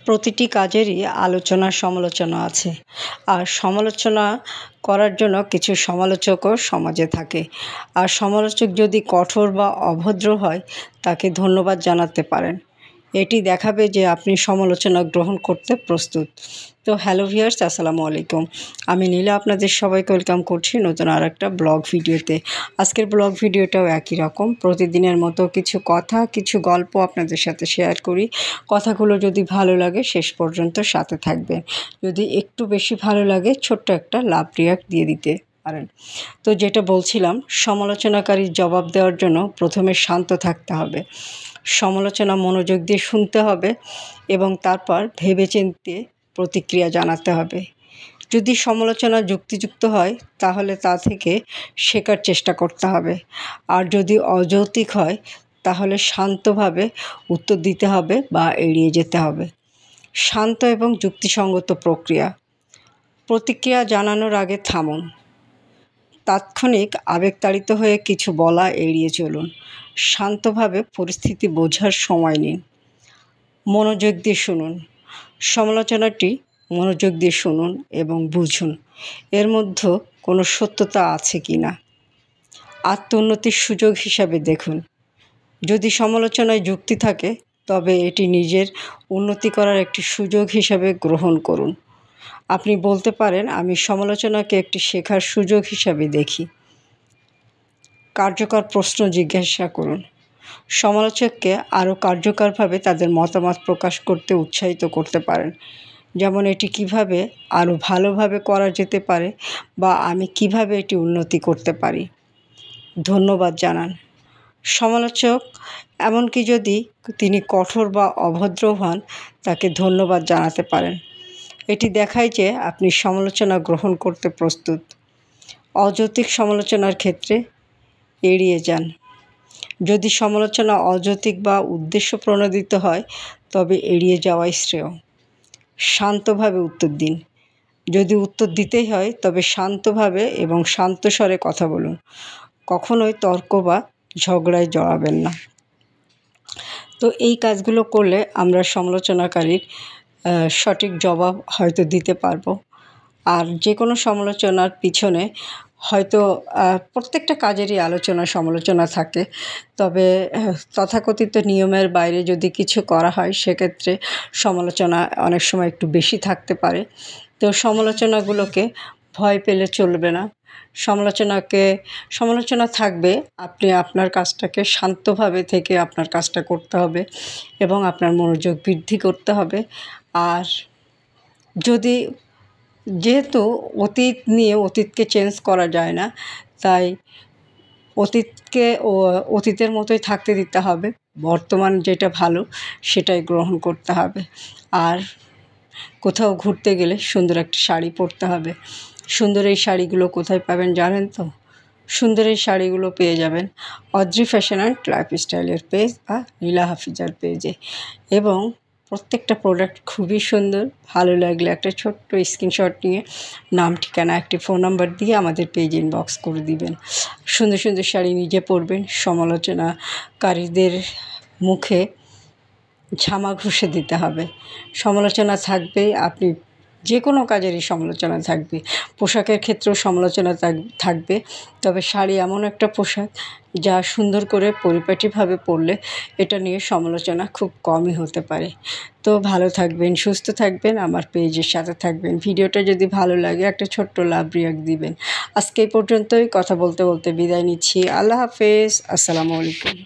প্রতিটি কাজেরই আলোচনা সমালোচনা আছে, আর সমালোচনা করার জন্য কিছু সমালোচকও সমাজে থাকে। আর সমালোচক যদি কঠোর বা অভদ্র হয়, তাকে ধন্যবাদ জানাতে পারেন। এটি দেখাবে যে আপনি সমালোচনা গ্রহণ করতে প্রস্তুত। তো হ্যালো ভিউয়ার্স, আসসালামু আলাইকুম। আমি নীলা আপনাদের সবাইকে ওয়েলকাম করছি নতুন আর একটা ব্লগ ভিডিওতে। আজকের ব্লগ ভিডিওটাও একই রকম, প্রতিদিনের মতো কিছু কথা, কিছু গল্প আপনাদের সাথে শেয়ার করি। কথাগুলো যদি ভালো লাগে শেষ পর্যন্ত সাথে থাকবেন। যদি একটু বেশি ভালো লাগে ছোট্ট একটা লাভ রিয়াক্ট দিয়ে দিতে পারেন। তো যেটা বলছিলাম, সমালোচনাকারীর জবাব দেওয়ার জন্য প্রথমে শান্ত থাকতে হবে, সমালোচনা মনোযোগ দিয়ে শুনতে হবে এবং তারপর ভেবেচিন্তে প্রতিক্রিয়া জানাতে হবে। যদি সমালোচনা যুক্তিযুক্ত হয় তাহলে তা থেকে শেখার চেষ্টা করতে হবে, আর যদি অযৌক্তিক হয় তাহলে শান্তভাবে উত্তর দিতে হবে বা এড়িয়ে যেতে হবে। শান্ত এবং যুক্তিসঙ্গত প্রতিক্রিয়া জানানোর আগে থামুন। তাৎক্ষণিক আবেগতাড়িত হয়ে কিছু বলা এড়িয়ে চলুন। শান্তভাবে পরিস্থিতি বোঝার সময় নিন। মনোযোগ দিয়ে শুনুন। সমালোচনাটি মনোযোগ দিয়ে শুনুন এবং বুঝুন এর মধ্যে কোনো সত্যতা আছে কি না। আত্মোন্নতির সুযোগ হিসাবে দেখুন। যদি সমালোচনায় যুক্তি থাকে তবে এটি নিজের উন্নতি করার একটি সুযোগ হিসাবে গ্রহণ করুন। আপনি বলতে পারেন, আমি সমালোচনাকে একটি শেখার সুযোগ হিসাবে দেখি। কার্যকর প্রশ্ন জিজ্ঞাসা করুন। সমালোচককে আরও কার্যকরভাবে তাদের মতামত প্রকাশ করতে উৎসাহিত করতে পারেন, যেমন এটি কিভাবে আরও ভালোভাবে করা যেতে পারে বা আমি কিভাবে এটি উন্নতি করতে পারি। ধন্যবাদ জানান। সমালোচক এমনকি যদি তিনি কঠোর বা অভদ্র হন, তাকে ধন্যবাদ জানাতে পারেন। এটি দেখায় যে আপনি সমালোচনা গ্রহণ করতে প্রস্তুত। অযৌক্তিক সমালোচনার ক্ষেত্রে এড়িয়ে যান। যদি সমালোচনা অযৌক্তিক বা উদ্দেশ্য প্রণোদিত হয় তবে এড়িয়ে যাওয়াই শ্রেয়। শান্তভাবে উত্তর দিন। যদি উত্তর দিতেই হয় তবে শান্তভাবে এবং শান্ত স্বরে কথা বলুন। কখনোই তর্ক বা ঝগড়ায় জড়াবেন না। তো এই কাজগুলো করলে আমরা সমালোচনাকারীর সঠিক জবাব হয়তো দিতে পারবো। আর যে কোনো সমালোচনার পিছনে হয়তো প্রত্যেকটা কাজেরই আলোচনা সমালোচনা থাকে, তবে তথাকথিত নিয়মের বাইরে যদি কিছু করা হয় সেক্ষেত্রে সমালোচনা অনেক সময় একটু বেশি থাকতে পারে। তো সমালোচনাগুলোকে ভয় পেলে চলবে না। সমালোচনা থাকবে, আপনি আপনার কাজটাকে শান্তভাবে থেকে আপনার কাজটা করতে হবে এবং আপনার মনোযোগ বৃদ্ধি করতে হবে। আর যেহেতু অতীতকে চেঞ্জ করা যায় না, তাই অতীতকে অতীতের মতোই থাকতে দিতে হবে। বর্তমান যেটা ভালো সেটাই গ্রহণ করতে হবে। আর কোথাও ঘুরতে গেলে সুন্দর একটা শাড়ি পরতে হবে। সুন্দর এই শাড়িগুলো কোথায় পাবেন জানেন তো? সুন্দর এই শাড়িগুলো পেয়ে যাবেন অদ্রি ফ্যাশন অ্যান্ড লাইফস্টাইলের পেজ বা নীলা হাফিজার পেজে। এবং প্রত্যেকটা প্রোডাক্ট খুবই সুন্দর। ভালো লাগলে একটা ছোট্ট স্ক্রিনশট নিয়ে নাম, ঠিকানা, একটি ফোন নাম্বার দিয়ে আমাদের পেজ ইনবক্স করে দিবেন। সুন্দর সুন্দর শাড়ি নিজে পরবেন। সমালোচনাকারীদের মুখে ঝামা ঘষে দিতে হবে। সমালোচনা থাকবে, আপনি যে কোনো কাজেরই সমালোচনা থাকবে। পোশাকের ক্ষেত্রেও সমালোচনা থাকবে, তবে শাড়ি এমন একটা পোশাক যা সুন্দর করে পরিপাটিভাবে পরলে এটা নিয়ে সমালোচনা খুব কমই হতে পারে। তো ভালো থাকবেন, সুস্থ থাকবেন, আমার পেজের সাথে থাকবেন। ভিডিওটা যদি ভালো লাগে একটা ছোট্ট লাভ রিয়াক্ট দিবেন। আজকে এই পর্যন্তই। কথা বলতে বলতে বিদায় নিচ্ছি। আল্লাহ হাফেজ, আসসালামু আলাইকুম।